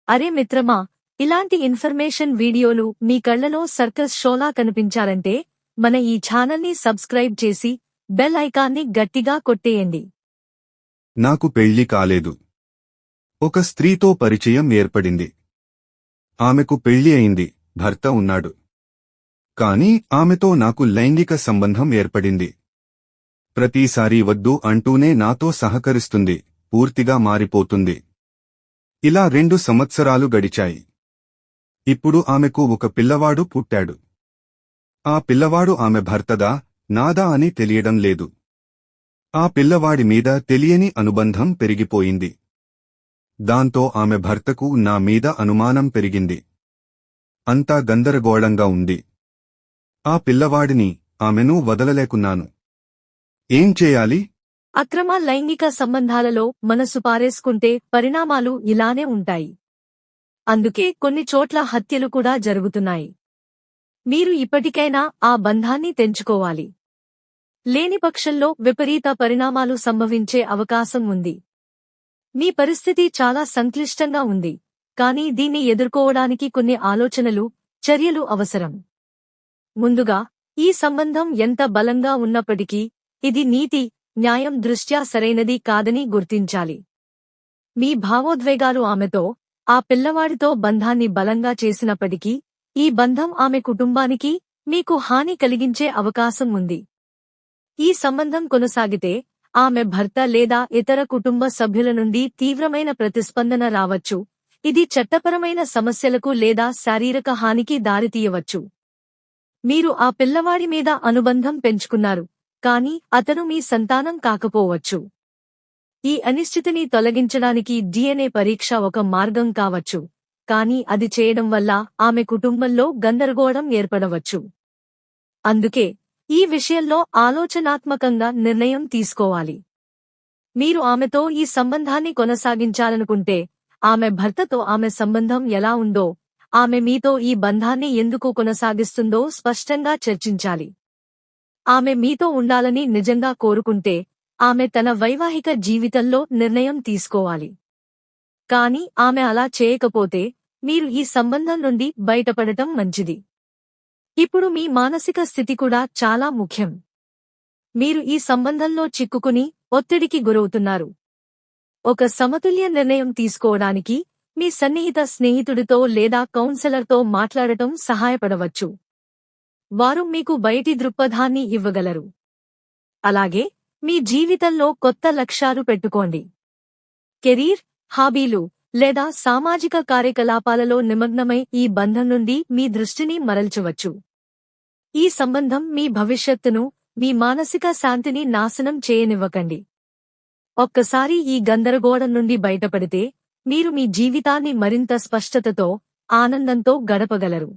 అరే మిత్రమా, ఇలాంటి ఇన్ఫర్మేషన్ వీడియోలు మీ కళ్లలో సర్కస్ షోలా కనిపించాలంటే మన ఈ ఛానల్ని సబ్స్క్రైబ్ చేసి బెల్ ఐకాన్ని గట్టిగా కొట్టేయండి. నాకు పెళ్లి కాలేదు. ఒక స్త్రీతో పరిచయం ఏర్పడింది. ఆమెకు పెళ్లి అయింది, భర్త ఉన్నాడు. కాని ఆమెతో నాకు లైంగిక సంబంధం ఏర్పడింది. ప్రతిసారీ వద్దు అంటూనే నాతో సహకరిస్తుంది, పూర్తిగా మారిపోతుంది. ఇలా 2 సంవత్సరాలు గడిచాయి. ఇప్పుడు ఆమెకు ఒక పిల్లవాడు పుట్టాడు. ఆ పిల్లవాడు ఆమె భర్తదా, నాదా అని తెలియడం లేదు. ఆ పిల్లవాడి మీద తెలియని అనుబంధం పెరిగిపోయింది. దాంతో ఆమె భర్తకు నా మీద అనుమానం పెరిగింది. అంతా గందరగోళంగా ఉంది. ఆ పిల్లవాడిని, ఆమెను వదలలేకున్నాను. ఏం చేయాలి? అక్రమ లైంగిక సంబంధాలలో మనసు పారేసుకుంటే పరిణామాలు ఇలానే ఉంటాయి. అందుకే కొన్ని చోట్ల హత్యలు కూడా జరుగుతున్నాయి. మీరు ఇప్పటికైనా ఆ బంధాన్ని తెంచుకోవాలి. లేని పక్షంలో విపరీత పరిణామాలు సంభవించే అవకాశం ఉంది. మీ పరిస్థితి చాలా సంక్లిష్టంగా ఉంది, కానీ దీన్ని ఎదుర్కోవడానికి కొన్ని ఆలోచనలు, చర్యలు అవసరం. ముందుగా, ఈ సంబంధం ఎంత బలంగా ఉన్నప్పటికీ ఇది నీతి, న్యాయం దృష్ట్యా సరైనది కాదని గుర్తించాలి. మీ భావోద్వేగాలు ఆమెతో, ఆ పిల్లవాడితో బంధాన్ని బలంగా చేసినప్పటికీ ఈ బంధం ఆమె కుటుంబానికి, మీకు హాని కలిగించే అవకాశం ఉంది. ఈ సంబంధం కొనసాగితే ఆమె భర్త లేదా ఇతర కుటుంబ సభ్యుల నుండి తీవ్రమైన ప్రతిస్పందన రావచ్చు. ఇది చట్టపరమైన సమస్యలకు లేదా శారీరక హానికి దారితీయవచ్చు. మీరు ఆ పిల్లవాడి మీద అనుబంధం పెంచుకున్నారు, కానీ అతను మీ సంతానం కాకపోవచ్చు. ఈ అనిశ్చితిని తొలగించడానికి DNA పరీక్ష ఒక మార్గం కావచ్చు, కానీ అది చేయడం వల్ల ఆమె కుటుంబంలో గందరగోళం ఏర్పడవచ్చు. అందుకే ఈ విషయంలో ఆలోచనాత్మకంగా నిర్ణయం తీసుకోవాలి. మీరు ఆమెతో ఈ సంబంధాన్ని కొనసాగించాలనుకుంటే, ఆమె భర్తతో ఆమె సంబంధం ఎలా ఉందో, ఆమె మీతో ఈ బంధాన్ని ఎందుకు కొనసాగిస్తుందో స్పష్టంగా చర్చించాలి. ఆమె మీతో ఉండాలని నిజంగా కోరుకుంటే ఆమె తన వైవాహిక జీవితంలో నిర్ణయం తీసుకోవాలి. కాని ఆమె అలా చేయకపోతే మీరు ఈ సంబంధం నుండి బయటపడటం మంచిది. ఇప్పుడు మీ మానసిక స్థితి కూడా చాలా ముఖ్యం. మీరు ఈ సంబంధంలో చిక్కుకుని ఒత్తిడికి గురవుతున్నారు. ఒక సమతుల్య నిర్ణయం తీసుకోవడానికి మీ సన్నిహిత స్నేహితుడితో లేదా కౌన్సెలర్తో మాట్లాడటం సహాయపడవచ్చు. వారు మీకు బయటి దృక్పథాన్ని ఇవ్వగలరు. అలాగే మీ జీవితంలో కొత్త లక్ష్యాలు పెట్టుకోండి. కెరీర్, హాబీలు లేదా సామాజిక కార్యకలాపాలలో నిమగ్నమై ఈ బంధం నుండి మీ దృష్టిని మరల్చవచ్చు. ఈ సంబంధం మీ భవిష్యత్తును, మీ మానసిక శాంతిని నాశనం చేయనివ్వకండి. ఒక్కసారి ఈ గందరగోళం నుండి బయటపడితే మీరు మీ జీవితాన్ని మరింత స్పష్టతతో, ఆనందంతో గడపగలరు.